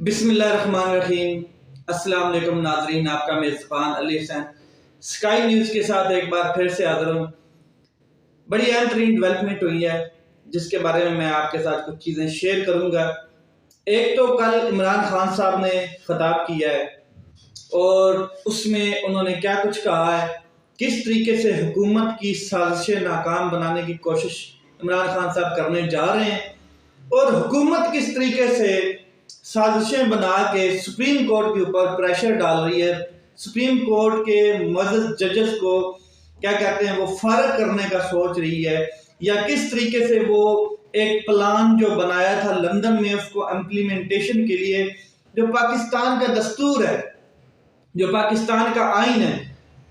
بسم اللہ الرحمن الرحیم۔ السلام علیکم ناظرین، آپ کا میزبان علی حسین اسکائی نیوز کے ساتھ ایک بار پھر سے حاضر ہوں۔ بڑی اہم ترین ڈیولپمنٹ ہوئی ہے جس کے بارے میں آپ کے ساتھ کچھ چیزیں شیئر کروں گا۔ ایک تو کل عمران خان صاحب نے خطاب کیا ہے اور اس میں انہوں نے کیا کچھ کہا ہے، کس طریقے سے حکومت کی سازشیں ناکام بنانے کی کوشش عمران خان صاحب کرنے جا رہے ہیں، اور حکومت کس طریقے سے سازشیں بنا کے سپریم کورٹ کے اوپر پریشر ڈال رہی ہے، سپریم کورٹ کے معزز ججز کو کیا کہتے ہیں وہ فارغ کرنے کا سوچ رہی ہے، یا کس طریقے سے وہ ایک پلان جو بنایا تھا لندن میں اس کو امپلیمنٹیشن کے لیے، جو پاکستان کا دستور ہے، جو پاکستان کا آئین ہے،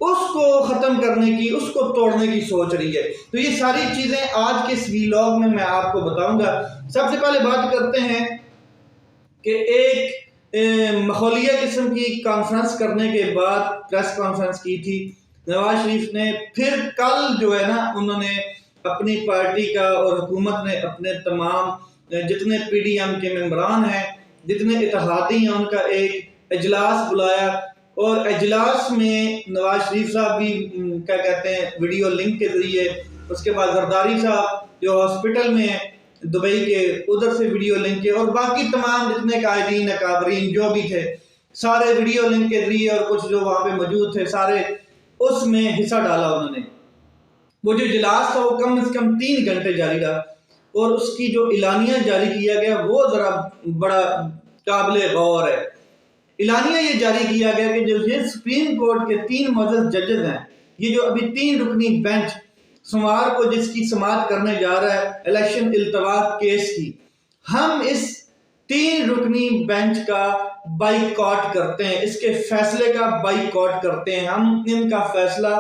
اس کو ختم کرنے کی، اس کو توڑنے کی سوچ رہی ہے۔ تو یہ ساری چیزیں آج کے اس ویلاگ میں آپ کو بتاؤں گا۔ سب سے پہلے بات کرتے ہیں کہ ایک ماحولیہ قسم کی کانفرنس کرنے کے بعد پریس کانفرنس کی تھی نواز شریف نے، پھر کل جو ہے نا انہوں نے اپنی پارٹی کا اور حکومت نے اپنے تمام جتنے پی ڈی ایم کے ممبران ہیں، جتنے اتحادی ہیں، ان کا ایک اجلاس بلایا، اور اجلاس میں نواز شریف صاحب بھی کیا کہتے ہیں ویڈیو لنک کے ذریعے، اس کے بعد زرداری صاحب جو ہاسپٹل میں ہیں دبئی کے، ادھر سے ویڈیو لنک کے، اور باقی تمام جتنے قائدین اکابرین جو بھی تھے سارے ویڈیو لنک کے ذریعے، اور کچھ جو وہاں پہ موجود تھے سارے اس میں حصہ ڈالا انہوں نے۔ وہ جو اجلاس تھا وہ کم از کم 3 گھنٹے جاری رہا، اور اس کی جو اعلانیہ جاری کیا گیا وہ ذرا بڑا قابل غور ہے۔ اعلانیہ یہ جاری کیا گیا کہ جو یہ سپریم کورٹ کے 3 معزز ججز ہیں، یہ جو ابھی 3 رکنی بینچ سوموار کو جس کی سماعت کرنے جا رہا ہے الیکشن التوا کیس کی، ہم اس 3 رکنی بینچ کا بائیکاٹ کرتے ہیں، اس کے فیصلے کا بائیکاٹ کرتے ہیں، ہم ان کا فیصلہ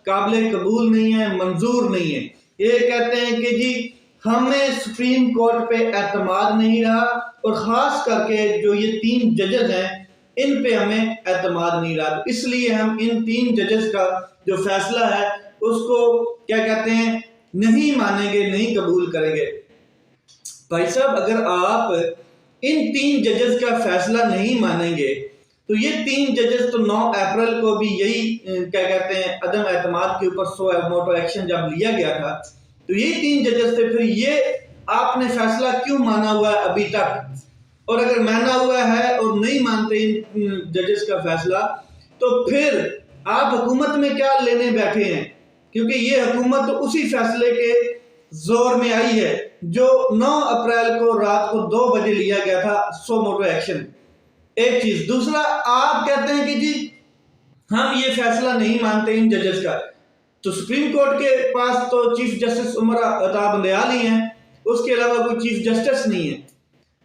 قابل قبول نہیں ہے، منظور نہیں ہے۔ یہ کہتے ہیں کہ جی ہمیں سپریم کورٹ پہ اعتماد نہیں رہا، اور خاص کر کے جو یہ 3 ججز ہیں ان پہ ہمیں اعتماد نہیں رہا، اس لیے ہم ان 3 ججز کا جو فیصلہ ہے اس کو کیا کہتے ہیں نہیں مانیں گے، نہیں قبول کریں گے۔ بھائی صاحب اگر آپ ان 3 ججز کا فیصلہ نہیں مانیں گے تو یہ 3 ججز تو 9 اپریل کو بھی یہی کیا کہتے ہیں عدم اعتماد کے اوپر سو موٹو ایکشن جب لیا گیا تھا، تو یہ 3 ججز تھے، پھر یہ آپ نے فیصلہ کیوں مانا ہوا ہے ابھی تک؟ اور اگر مانا ہوا ہے اور نہیں مانتے ان ججز کا فیصلہ تو پھر آپ حکومت میں کیا لینے بیٹھے ہیں؟ کیونکہ یہ حکومت تو اسی فیصلے کے زور میں آئی ہے جو 9 اپریل کو رات کو 2 بجے لیا گیا تھا، سو موٹو ایکشن۔ ایک چیز، دوسرا آپ کہتے ہیں کہ جی ہم یہ فیصلہ نہیں مانتے ان ججز کا، تو سپریم کورٹ کے پاس تو چیف جسٹس عمر عطا بندیال ہی ہیں، اس کے علاوہ کوئی چیف جسٹس نہیں ہے،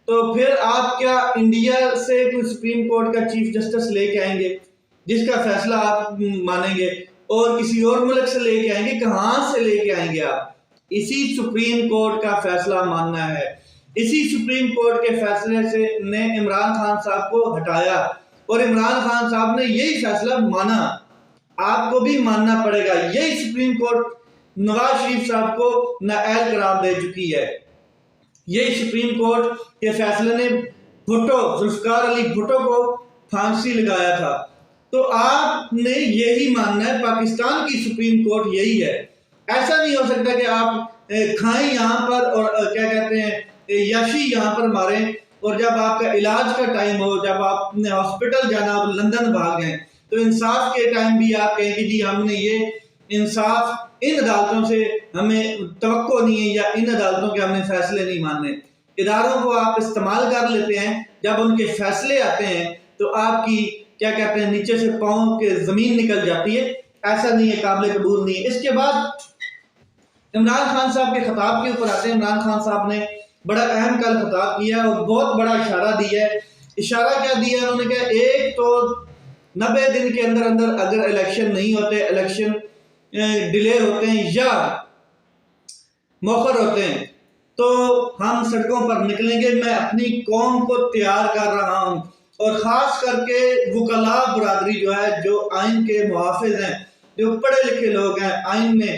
تو پھر آپ کیا انڈیا سے کوئی سپریم کورٹ کا چیف جسٹس لے کے آئیں گے جس کا فیصلہ آپ مانیں گے، اور کسی اور ملک سے لے کے آئیں گے؟ کہاں سے لے کے آئیں گے آپ؟ اسی سپریم کورٹ کا فیصلہ ماننا ہے۔ اسی سپریم کورٹ کے فیصلے سے نے عمران خان صاحب کو ہٹایا، اور عمران خان صاحب نے یہی فیصلہ مانا، آپ کو بھی ماننا پڑے گا۔ یہی سپریم کورٹ نواز شریف صاحب کو نااہل قرار دے چکی ہے۔ یہی سپریم کورٹ کے فیصلے نے ذوالفقار علی بھٹو کو پھانسی لگایا تھا، تو آپ نے یہی ماننا ہے، پاکستان کی سپریم کورٹ یہی ہے۔ ایسا نہیں ہو سکتا کہ آپ کھائیں یہاں پر اور کیا کہتے ہیں یاشی یہاں پر ماریں، اور جب آپ کا علاج کا ٹائم ہو، جب آپ نے ہاسپٹل جانا ہو لندن بھاگ گئے، تو انصاف کے ٹائم بھی آپ کہیں کہ جی ہم نے یہ انصاف ان عدالتوں سے ہمیں توقع نہیں ہے، یا ان عدالتوں کے ہم نے فیصلے نہیں ماننے۔ اداروں کو آپ استعمال کر لیتے ہیں، جب ان کے فیصلے آتے ہیں تو آپ کی کیا کہتے ہیں نیچے سے پاؤں کے زمین نکل جاتی ہے۔ ایسا نہیں ہے، قابل قبول نہیں ہے۔ اس کے بعد عمران خان صاحب کے خطاب کے اوپر آتے ہیں۔ عمران خان صاحب نے بڑا اہم کل خطاب کیا اور بہت بڑا اشارہ دیا ہے۔ اشارہ کیا دیا ہے؟ انہوں نے کہا ایک تو 90 دن کے اندر اندر اگر الیکشن نہیں ہوتے، الیکشن ڈیلے ہوتے ہیں یا مؤخر ہوتے ہیں، تو ہم سڑکوں پر نکلیں گے۔ میں اپنی قوم کو تیار کر رہا ہوں، اور خاص کر کے وکلاء برادری جو ہے، جو آئین کے محافظ ہیں، جو پڑھے لکھے لوگ ہیں، آئین میں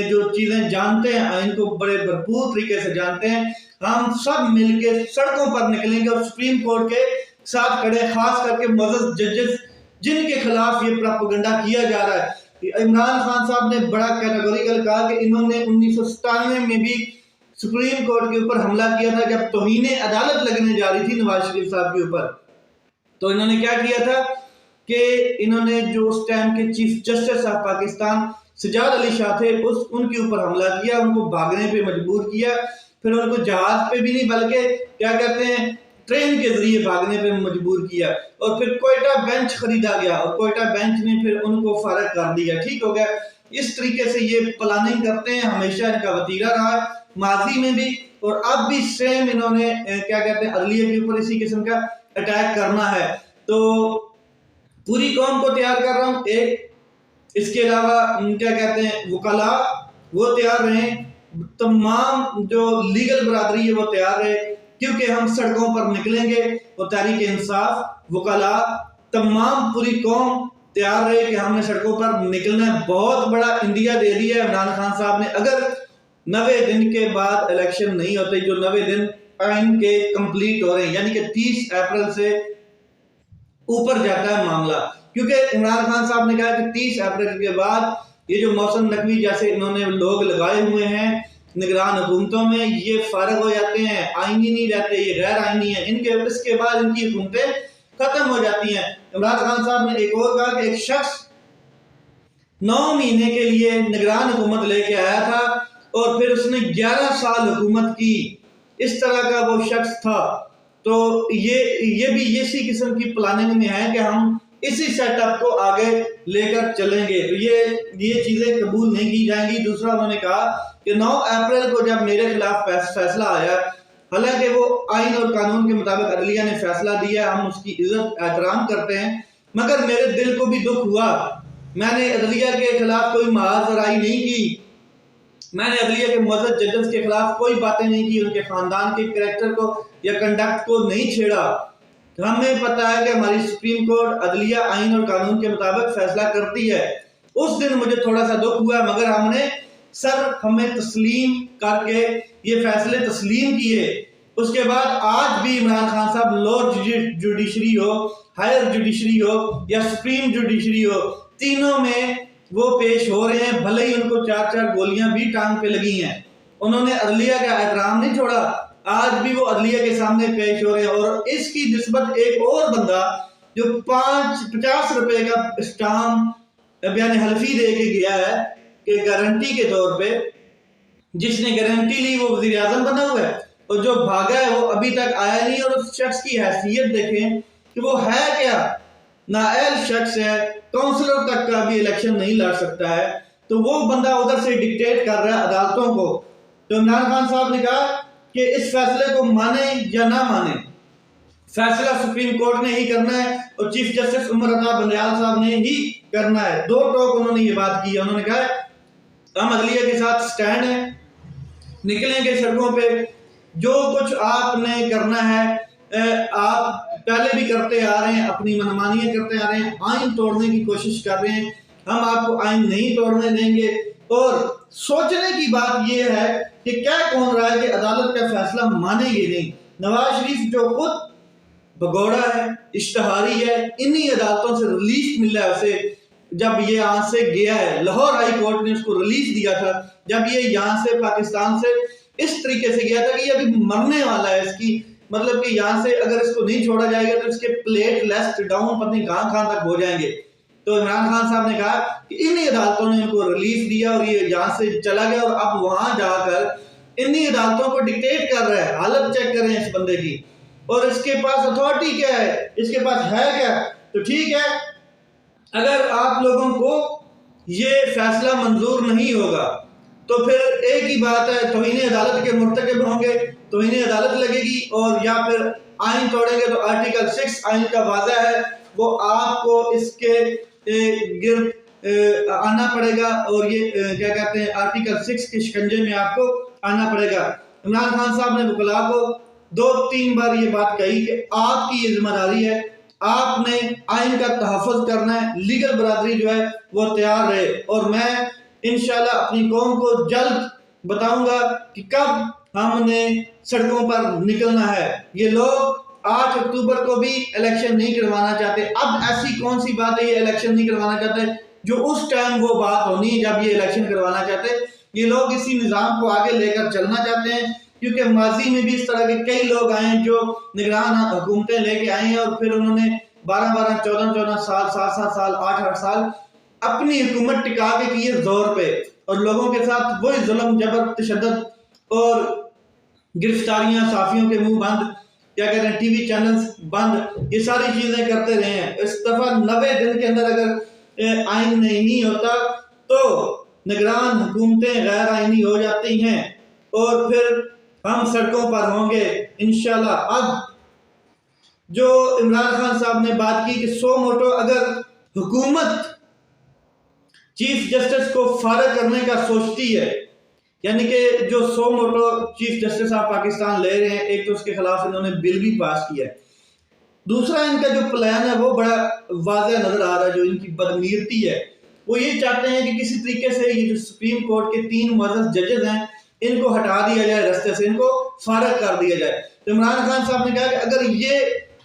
جو چیزیں جانتے ہیں، آئین کو بڑے بھرپور طریقے سے جانتے ہیں، ہم سب مل کے سڑکوں پر نکلیں گے اور سپریم کورٹ کے ساتھ کھڑے، خاص کر کے معزز ججز جن کے خلاف یہ پراپیگنڈا کیا جا رہا ہے۔ عمران خان صاحب نے بڑا کیٹیگوریکل کہا کہ انہوں نے 1997 میں بھی سپریم کورٹ کے اوپر حملہ کیا تھا جب توہین عدالت لگنے جا رہی تھی نواز شریف صاحب کے اوپر۔ تو انہوں نے کیا کیا تھا کہ انہوں نے جو اس ٹائم کے chief justice of Pakistan Sajjad Ali Shah تھے ان کے اوپر حملہ کیا، ان کو بھاگنے پہ مجبور کیا، پھر ان کو جہاز پہ بھی نہیں بلکہ کیا کہتے ہیں ٹرین کے ذریعے بھاگنے پہ مجبور کیا، اور پھر کوئٹہ بینچ خریدا گیا اور کوئٹہ بینچ نے پھر ان کو فارغ کر دیا۔ ٹھیک ہو گیا۔ اس طریقے سے یہ پلاننگ کرتے ہیں، ہمیشہ ان کا وتیرہ رہا ہے، ماضی میں بھی اور اب بھی سیم انہوں نے کیا کہتے ہیں عدلیہ کے اوپر اسی قسم کا اٹیک کرنا ہے۔ تو پوری قوم کو تیار کر رہا ہوں ایک، اس کے علاوہ کیا کہتے ہیں وکلاء وہ تیار رہیں، تمام جو لیگل برادری ہے وہ تیار رہے، کیونکہ ہم سڑکوں پر نکلیں گے، اور تحریک انصاف، وکلاء، تمام پوری قوم تیار رہے کہ ہم نے سڑکوں پر نکلنا ہے۔ بہت بڑا انڈیا دے دیا ہے عمران خان صاحب نے۔ اگر 90 دن کے بعد الیکشن نہیں ہوتے، جو 90 دن آئین کے کمپلیٹ ہو رہے ہیں، یعنی کہ 30 اپریل سے اوپر جاتا ہے معاملہ، کیونکہ عمران خان صاحب نے کہا کہ 30 اپریل کے بعد یہ جو محسن نقوی جیسے انہوں نے لوگ لگائے ہوئے ہیں نگران حکومتوں میں، یہ فارغ ہو جاتے ہیں، آئینی نہیں رہتے، یہ غیر آئینی ہیں، اس کے بعد ان کی حکومتیں ختم ہو جاتی ہیں۔ عمران خان صاحب نے ایک اور کہا کہ ایک شخص 9 مہینے کے لیے نگران حکومت لے کے آیا تھا اور پھر اس نے 11 سال حکومت کی، اس طرح کا وہ شخص تھا۔ تو یہ بھی اسی قسم کی پلاننگ میں ہے کہ ہم اسی سیٹ اپ کو آگے لے کر چلیں گے، تو یہ چیزیں قبول نہیں کی جائیں گی۔ دوسرا انہوں نے کہا کہ 9 اپریل کو جب میرے خلاف فیصلہ آیا، حالانکہ وہ آئین اور قانون کے مطابق عدلیہ نے فیصلہ دیا، ہم اس کی عزت احترام کرتے ہیں، مگر میرے دل کو بھی دکھ ہوا۔ میں نے عدلیہ کے خلاف کوئی محاذ رائی نہیں کی، میں نے عدلیہ کے معزز ججز کے خلاف کوئی باتیں نہیں کی، ان کے خاندان کے کریکٹر کو یا کنڈکٹ کو نہیں چھیڑا۔ ہمیں پتہ ہے کہ ہماری سپریم کورٹ عدلیہ آئین اور قانون کے مطابق فیصلہ کرتی ہے۔ اس دن مجھے تھوڑا سا دکھ ہوا، مگر ہم نے ہمیں تسلیم کر کے یہ فیصلے تسلیم کیے۔ اس کے بعد آج بھی عمران خان صاحب لوور جوڈیشری ہو، ہائر جوڈیشری ہو یا سپریم جوڈیشری ہو، تینوں میں وہ پیش ہو رہے ہیں، بھلے ہی ان کو 4 گولیاں بھی ٹانگ پہ لگی ہیں، انہوں نے عدلیہ کا احترام نہیں چھوڑا، آج بھی وہ عدلیہ کے سامنے پیش ہو رہے ہیں۔ اور اس کی نسبت ایک اور بندہ جو 50 روپے کا اسٹامپ بیان حلفی دے کے گیا ہے کہ گارنٹی کے طور پہ، جس نے گارنٹی لی وہ وزیر اعظم بنا ہوا ہے، اور جو بھاگا ہے وہ ابھی تک آیا نہیں، اور اس شخص کی حیثیت دیکھیں کہ وہ ہے کیا، نااہل شخص ہے، کونسلر تک کا بھی الیکشن نہیں لڑ سکتا ہے، تو وہ بندہ ادھر سے ڈکٹیٹ کر رہا ہے عدالتوں کو۔ تو عمران خان صاحب نے کہا کہ اس فیصلے کو مانیں یا نہ مانیں، فیصلہ سپریم کورٹ نے ہی کرنا ہے اور چیف جسٹس عمر عطا بندیال صاحب نے ہی کرنا ہے۔ 2 ٹوک انہوں نے یہ بات کی ہے، انہوں نے کہا ہم عدلیہ کے ساتھ سٹینڈ ہیں، نکلیں گے سڑکوں پہ، جو کچھ آپ نے کرنا ہے آپ پہلے بھی کرتے آ رہے ہیں، اپنی منمانیاں کرتے آ رہے ہیں، آئین توڑنے کی کوشش کر رہے ہیں، ہم آپ کو آئین نہیں توڑنے دیں گے۔ اور سوچنے کی بات یہ ہے کہ کیا کون رہا ہے کہ عدالت کا فیصلہ مانیں گے نہیں۔ نواز شریف جو خود بگوڑا ہے، اشتہاری ہے، انہی عدالتوں سے ریلیز مل رہا ہے اسے، جب یہ یہاں سے گیا ہے، لاہور ہائی کورٹ نے اس کو ریلیز دیا تھا، جب یہ یہاں سے پاکستان سے اس طریقے سے گیا تھا کہ یہ ابھی مرنے والا ہے، اس کی مطلب کہ یہاں سے اگر اس کو نہیں چھوڑا جائے گا تو اس کے پلیٹ لیسٹ ڈاؤن پتہ نہیں کہاں تک ہو جائیں گے۔ تو عمران خان صاحب نے کہا کہ انہی عدالتوں نے ان کو ریلیز دیا اور یہ یہاں سے چلا گیا، اور اب وہاں جا کر انہی عدالتوں کو ڈکٹیٹ کر رہا ہے۔ حالت چیک کر رہے ہیں اس بندے کی، اور اس کے پاس اتھارٹی کیا ہے، اس کے پاس ہے کیا۔ تو ٹھیک ہے، اگر آپ لوگوں کو یہ فیصلہ منظور نہیں ہوگا تو پھر ایک ہی بات ہے، توہین عدالت کے مرتکب ہوں گے، توہین عدالت لگے گی، اور یا پھر آئین توڑیں گے تو آرٹیکل 6 آئین کا واضح ہے، وہ آپ کو اس کے گرد آنا پڑے گا، اور یہ کیا کہتے ہیں آرٹیکل 6 کے شکنجے میں آپ کو آنا پڑے گا۔ عمران خان صاحب نے وکلاء کو 2-3 بار یہ بات کہی کہ آپ کی یہ ذمہ داری ہے، آپ نے آئین کا تحفظ کرنا ہے، لیگل برادری جو ہے وہ تیار رہے، اور میں انشاءاللہ اپنی قوم کو جلد بتاؤں گا کہ کب ہم نے سڑکوں پر نکلنا ہے۔ یہ لوگ 8 اکتوبر کو بھی الیکشن نہیں کروانا چاہتے. اب ایسی کون سی بات ہے یہ الیکشن نہیں کروانا چاہتے جو اس ٹائم وہ بات ہونی ہے جب یہ الیکشن کروانا چاہتے. یہ لوگ اسی نظام کو آگے لے کر چلنا چاہتے ہیں کیونکہ ماضی میں بھی اس طرح کے کئی لوگ آئے ہیں جو نگران حکومتیں لے کے آئے ہیں اور پھر انہوں نے 12 14 سال 7 سال 8 سال اپنی حکومت ٹکا کے کی ہے زور پہ, اور لوگوں کے ساتھ وہی ظلم جبر تشدد اور گرفتاریاں, صحافیوں کے منہ بند, کیا کہتے ہیں ٹی وی چینلز بند, یہ ساری چیزیں کرتے رہے ہیں. اس دفعہ 90 دن کے اندر اگر آئین نہیں ہوتا تو نگران حکومتیں غیر آئینی ہو جاتی ہیں اور پھر ہم سڑکوں پر ہوں گے انشاءاللہ. اب جو عمران خان صاحب نے بات کی کہ سو موٹو اگر حکومت چیف جسٹس کو فارغ کرنے کا سوچتی ہے, یعنی کہ جو سو motto chief justice of Pakistan لے رہے ہیں, ایک تو اس کے خلاف انہوں نے بل بھی پاس کیا ہے, دوسرا ان کا جو پلان ہے وہ بڑا واضح نظر آ رہا ہے. جو ان کی بدنیتی ہے وہ یہ چاہتے ہیں کہ کسی طریقے سے یہ جو سپریم کورٹ کے 3 معزز ججز ہیں ان کو ہٹا دیا جائے رستے سے, ان کو فارغ کر دیا جائے. تو عمران خان صاحب نے کہا کہ اگر یہ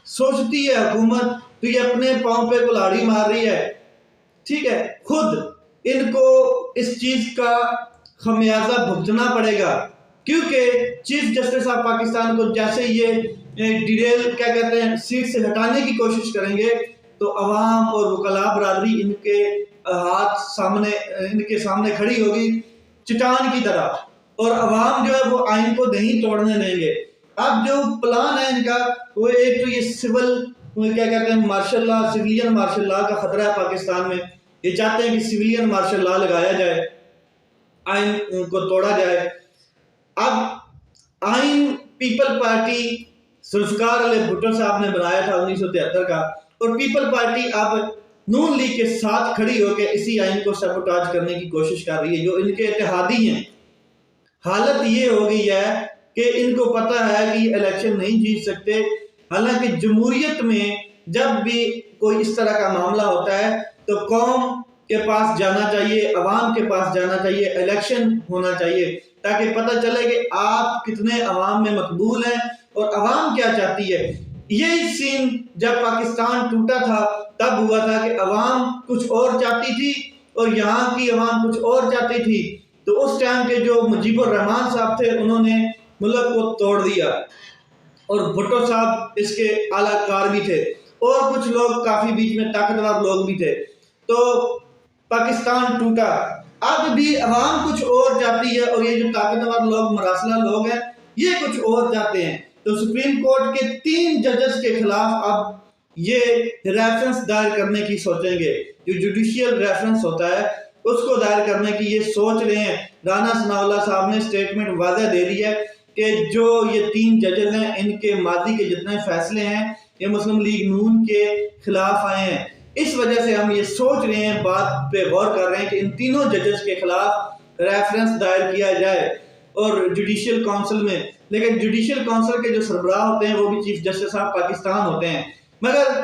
سوچتی ہے حکومت تو یہ اپنے پاؤں پہ کلاڑی مار رہی ہے, ٹھیک ہے, خود ان کو اس چیز کا خمیازہ بھگتنا پڑے گا کیونکہ چیف جسٹس آف پاکستان کو جیسے یہ ڈیٹیل کیا کہتے ہیں سیٹ سے ہٹانے کی کوشش کریں گے تو عوام اور وکلاء برادری ان کے ہاتھ سامنے ان کے سامنے کھڑی ہوگی چٹان کی طرح, اور عوام جو ہے وہ آئین کو نہیں توڑنے دیں گے. اب جو پلان ہے ان کا وہ ایک تو یہ سول کیا کہتے ہیں martial law, civilian martial law کا خطرہ ہے پاکستان میں. یہ چاہتے ہیں کہ سویلین مارشل لا لگایا جائے, آئین کو توڑا جائے. اب آئین پیپل پارٹی ذوالفقار علی بھٹو صاحب نے بنایا تھا 1973 کا, اور پیپل پارٹی اب نون لیگ کے ساتھ کھڑی ہو کے اسی آئین کو سبوٹاج کرنے کی کوشش کر رہی ہے جو ان کے اتحادی ہیں. حالت یہ ہو گئی ہے کہ ان کو پتہ ہے کہ یہ الیکشن نہیں جیت سکتے. حالانکہ جمہوریت میں جب بھی کوئی اس طرح کا معاملہ ہوتا ہے تو قوم کے پاس جانا چاہیے, عوام کے پاس جانا چاہیے, الیکشن ہونا چاہیے تاکہ پتہ چلے کہ آپ کتنے عوام میں مقبول ہیں اور عوام کیا چاہتی ہے. یہی سین جب پاکستان ٹوٹا تھا تب ہوا تھا کہ عوام کچھ اور چاہتی تھی اور یہاں کی عوام کچھ اور چاہتی تھی. تو اس ٹائم کے جو مجیب الرحمان صاحب تھے انہوں نے ملک کو توڑ دیا, اور بھٹو صاحب اس کے اعلیٰ کار بھی تھے, اور کچھ لوگ کافی بیچ میں طاقتور لوگ بھی تھے. تو پاکستان ٹوٹا. اب بھی عوام کچھ اور چاہتی ہے اور یہ جو طاقتور لوگ مراسلہ لوگ ہیں یہ کچھ اور چاہتے ہیں. تو سپریم کورٹ کے 3 ججز کے خلاف اب یہ ریفرنس دائر کرنے کی سوچیں گے. جو جوڈیشیل ریفرنس ہوتا ہے اس کو دائر کرنے کی یہ سوچ رہے ہیں. رانا ثناء اللہ صاحب نے سٹیٹمنٹ واضح دے دی ہے کہ جو یہ 3 ججز ہیں ان کے ماضی کے جتنے فیصلے ہیں یہ مسلم لیگ نون کے خلاف آئے ہیں. اس وجہ سے ہم یہ سوچ رہے ہیں, بات پہ غور کر رہے ہیں کہ ان تینوں ججز کے خلاف ریفرنس دائر کیا جائے اور جوڈیشل کونسل میں. لیکن جوڈیشل کونسل کے جو سربراہ ہوتے ہیں وہ بھی چیف جسٹس آف پاکستان ہوتے ہیں. مگر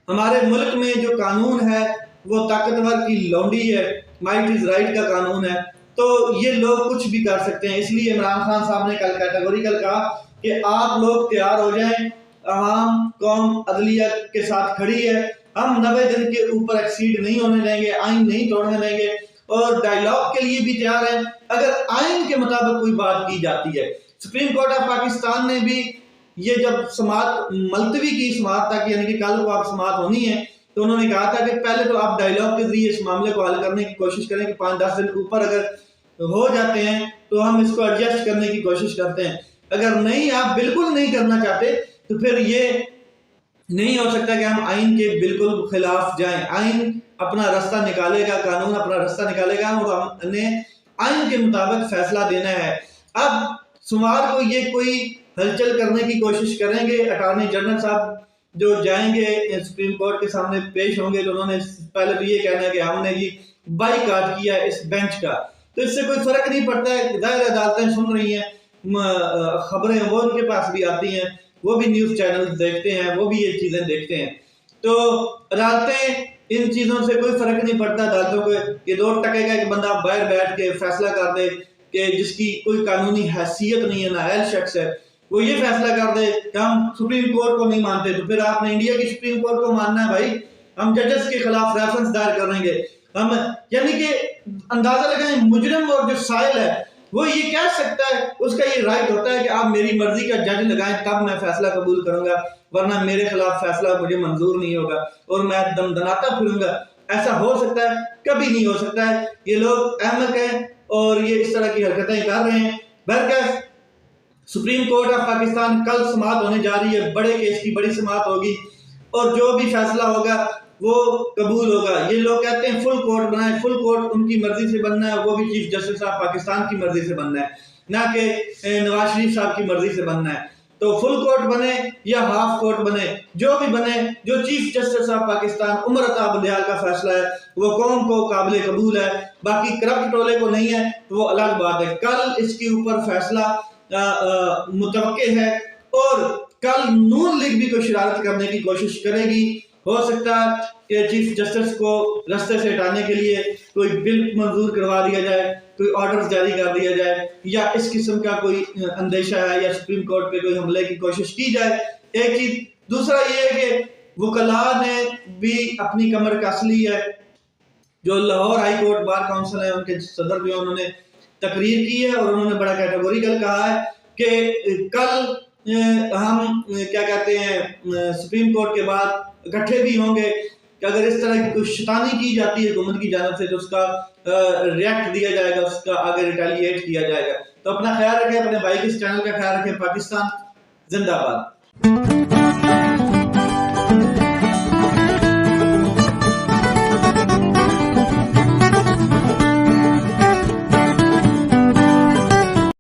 ہمارے ملک میں جو قانون ہے وہ طاقتور کی لونڈی ہے, مائٹ از رائٹ کا قانون ہے, تو یہ لوگ کچھ بھی کر سکتے ہیں. اس لیے عمران خان صاحب نے کل کیٹیگوریکل کہا کہ آپ لوگ تیار ہو جائیں, عوام قوم عدلیہ کے ساتھ کھڑی ہے, ہم 90 دن کے اوپر ایکسیڈ نہیں ہونے دیں گے, آئین نہیں توڑنے دیں گے, اور ڈائیلاگ کے لیے بھی تیار ہیں اگر آئین کے مطابق کوئی بات کی جاتی ہے. سپریم کورٹ آف پاکستان نے بھی یہ جب سماعت ملتوی کی سماعت تک, یعنی کہ کل کو آپ سماعت ہونی ہے, تو انہوں نے کہا تھا کہ پہلے تو آپ ڈائیلاگ کے ذریعے اس معاملے کو حل کرنے کی کوشش کریں کہ 5-10 دن اوپر اگر ہو جاتے ہیں تو ہم اس کو ایڈجسٹ کرنے کی کوشش کرتے ہیں. اگر نہیں, آپ بالکل نہیں کرنا چاہتے تو پھر یہ نہیں ہو سکتا کہ ہم آئین کے بالکل خلاف جائیں. آئین اپنا رستہ نکالے گا, قانون اپنا رستہ نکالے گا, اور ہم نے آئین کے مطابق فیصلہ دینا ہے. اب سوموار کو یہ کوئی ہلچل کرنے کی کوشش کریں گے, اٹارنی جنرل صاحب جو جائیں گے سپریم کورٹ کے سامنے پیش ہوں گے تو انہوں نے پہلے تو یہ کہنا ہے کہ ہم نے یہ بائی کاٹ کیا ہے اس بینچ کا. تو اس سے کوئی فرق نہیں پڑتا ہے, ظاہر عدالتیں سن رہی ہیں, خبریں وہ ان کے پاس بھی آتی ہیں, وہ بھی نیوز چینل دیکھتے ہیں, وہ بھی یہ چیزیں دیکھتے ہیں. تو عدالتیں ان چیزوں سے کوئی فرق نہیں پڑتا عدالتوں کو. یہ 2 ٹکے کا ایک بندہ باہر بیٹھ کے فیصلہ کر دے کہ جس کی کوئی قانونی حیثیت نہیں ہے, نااہل شخص ہے, وہ یہ فیصلہ کر دے کہ ہم سپریم کورٹ کو نہیں مانتے، تو پھر آپ نے انڈیا کی سپریم کورٹ کو ماننا ہے بھائی، ہم ججز کے خلاف ریفرنس دائر کریں گے ہم، یعنی کہ اندازہ لگائیں مجرم اور جو سائل ہے وہ یہ کہہ سکتا ہے، اس کا یہ رائٹ ہوتا ہے کہ آپ میری مرضی کا جج لگائیں تب میں فیصلہ قبول کروں گا، ورنہ میرے خلاف فیصلہ مجھے منظور نہیں ہوگا اور میں دم دناتا پھروں گا۔ ایسا ہو سکتا ہے؟ کبھی نہیں ہو سکتا ہے۔ یہ لوگ احمق ہیں اور یہ اس طرح کی حرکتیں کر رہے ہیں۔ بہرکیف سپریم کورٹ آف پاکستان کل سماعت ہونے جا رہی ہے، بڑے کیس کی بڑی سماعت ہوگی اور جو بھی فیصلہ ہوگا وہ قبول ہوگا۔ یہ لوگ کہتے ہیں فل کورٹ بنائیں، فل کورٹ ان کی مرضی سے بننا ہے، وہ بھی چیف جسٹس آف پاکستان کی مرضی سے بننا ہے، نہ کہ نواز شریف صاحب کی مرضی سے بننا ہے۔ تو فل کورٹ بنے یا ہاف کورٹ بنے، جو بھی بنے، جو chief justice of Pakistan Umar Ata Bandial کا فیصلہ ہے وہ قوم کو قابل قبول ہے، باقی کرپٹ ٹولے کو نہیں ہے وہ الگ بات ہے۔ کل اس کے اوپر فیصلہ متوقع ہے اور کل نون لیگ بھی کوئی شرارت کرنے کی کوشش کرے گی۔ ہو سکتا ہے کہ چیف جسٹس کو رستے سے ہٹانے کے لیے کوئی بل منظور کروا دیا جائے، کوئی آرڈر جاری کر دیا جائے، یا اس قسم کا کوئی اندیشہ ہے، یا سپریم کورٹ پہ کوئی حملے کی کوشش کی جائے، ایک چیز۔ دوسرا یہ ہے کہ وکلاء نے بھی اپنی کمر کس لی ہے۔ جو Lahore high court bar council ہے ان کے صدر بھی انہوں نے تقریر کی ہے اور انہوں نے بڑا کیٹیگوریکل کہا ہے کہ کل ہم کیا کہتے ہیں سپریم کورٹ کے بعد اکٹھے بھی ہوں گے کہ اگر اس طرح کی کوئی شیطانی کی جاتی ہے حکومت کی جانب سے تو اس کا ریئیکٹ دیا جائے گا، اس کا آگے ریٹیلیٹ کیا جائے گا۔ تو اپنا خیال رکھیں، اپنے بھائی کے اس چینل کا خیال رکھیں۔ پاکستان زندہ باد۔